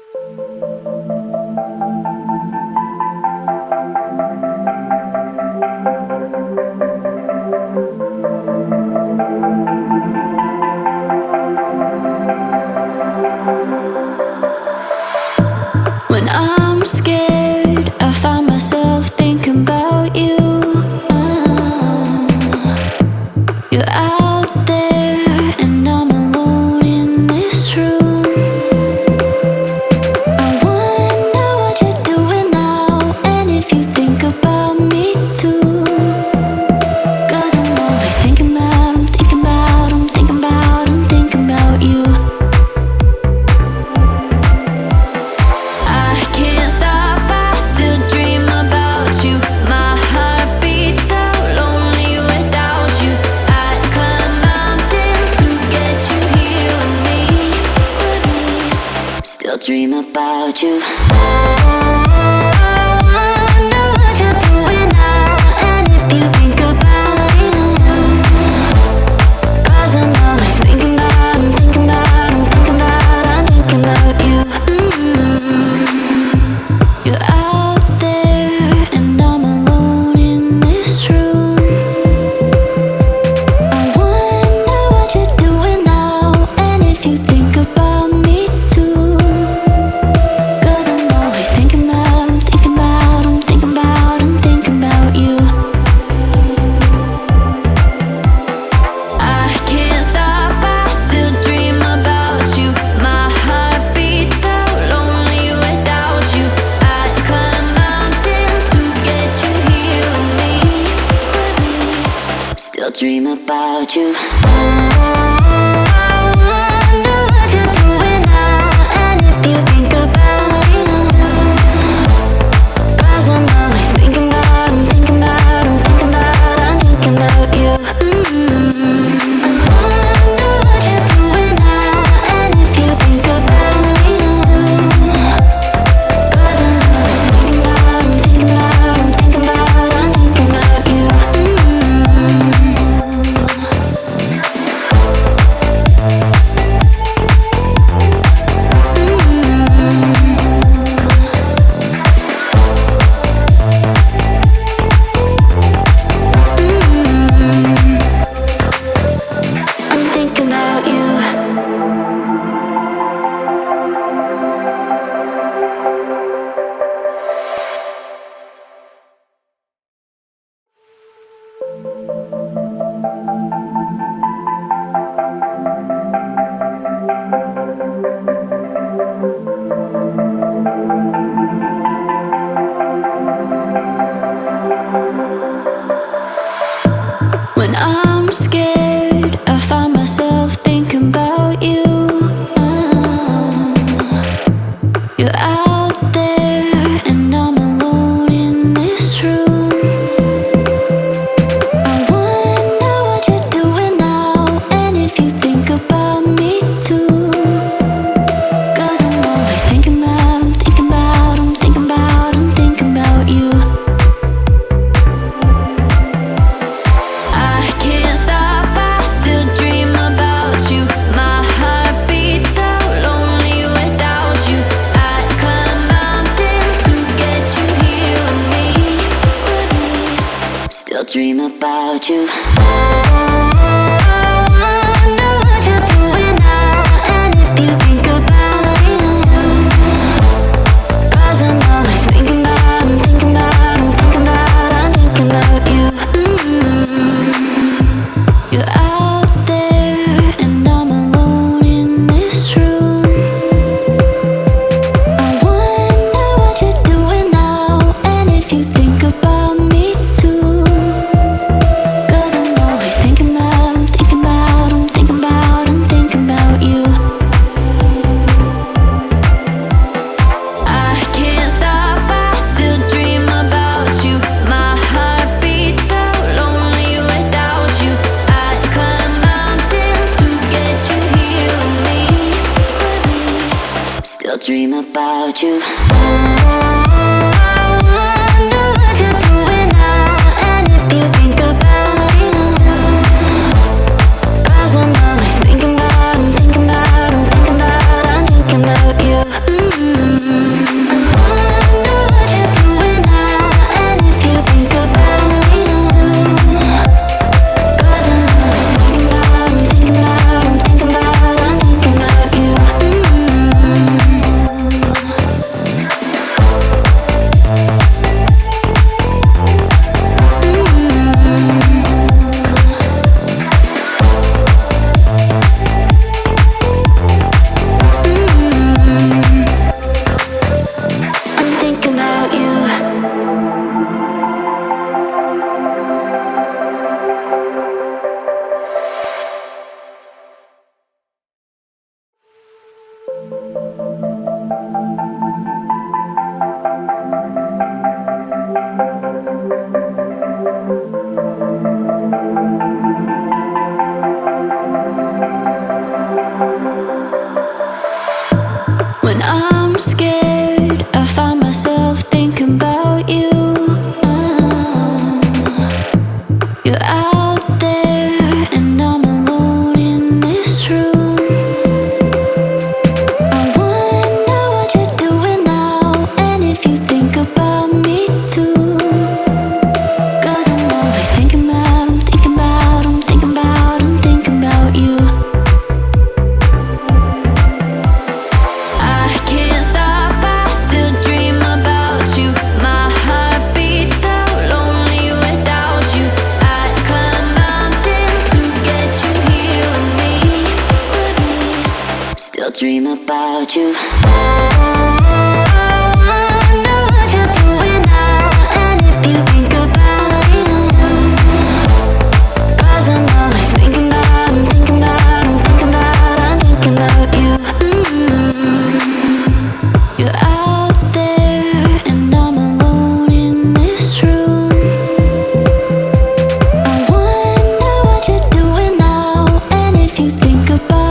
When I'm scared, I find myself thinking about you. You're out there and I'm alone in this room. I wonder what you're doing now, and if you think about me too. 'Cause I'm always thinking about, I'm thinking about, I'm thinking about, I'm thinking about you. I can't stop, I still dream about you. My heart beats so lonely without you. I'd climb mountains to get you here with me. Still dream about you. I wonder what you're doing now, and if you think about me too. 'Cause I'm always thinking about, I'm thinking about, I'm thinking about, I'm thinking about you. You're out there and I'm alone in this room. I wonder what you're doing now, and if you think about me too. 'Cause I'm always thinking about, I'm thinking about, I'm thinking about, I'm thinking about you. I can't stop, I still dream about you. My heart beats so lonely without you. I'd climb mountains to get you here with me. Still dream about you. I wonder what you're doing now, and if you think about me too. 'Cause I'm always thinking about, I'm thinking about, I'm thinking about, I'm thinking about you. I wonder what you're doing now, and if you think about me too. 'Cause I'm always thinking about, I'm thinking about, I'm thinking about, I'm thinking about you. I'm thinking about you. When I'm scared, I find myself thinking about you. You're out there and I'm alone in this room. I wonder what you're doing now, and if you think about me too. 'Cause I'm always thinking about, I'm thinking about, I'm thinking about, I'm thinking about you. I can't stop, I still dream about you. My heart beats so lonely without you. I'd climb mountains to get you here with me. Still dream about you. I wonder what you're doing now, and if you think about me too. 'Cause I'm always thinking about, I'm thinking about, I'm thinking about, I'm thinking about you. You're out there and I'm alone in this room. I wonder what you're doing now, and if you think about me too. 'Cause I'm always thinking about, I'm thinking about, I'm thinking about, I'm thinking about you. I can't stop, I still dream about you. My heart beats so lonely without you. I'd climb mountains to get you here with me. Still dream about you. I wonder what you're doing now, and if you think about me too. 'Cause I'm always thinking about, I'm thinking about, I'm thinking about, I'm thinking about you. about you. Wonder what you're doing now, and if you think about me too. 'Cause I'm always thinking about, I'm thinking about, I'm thinking about, I'm thinking about you. You're out there and I'm alone in this room. I wonder what you're doing now, and if you think about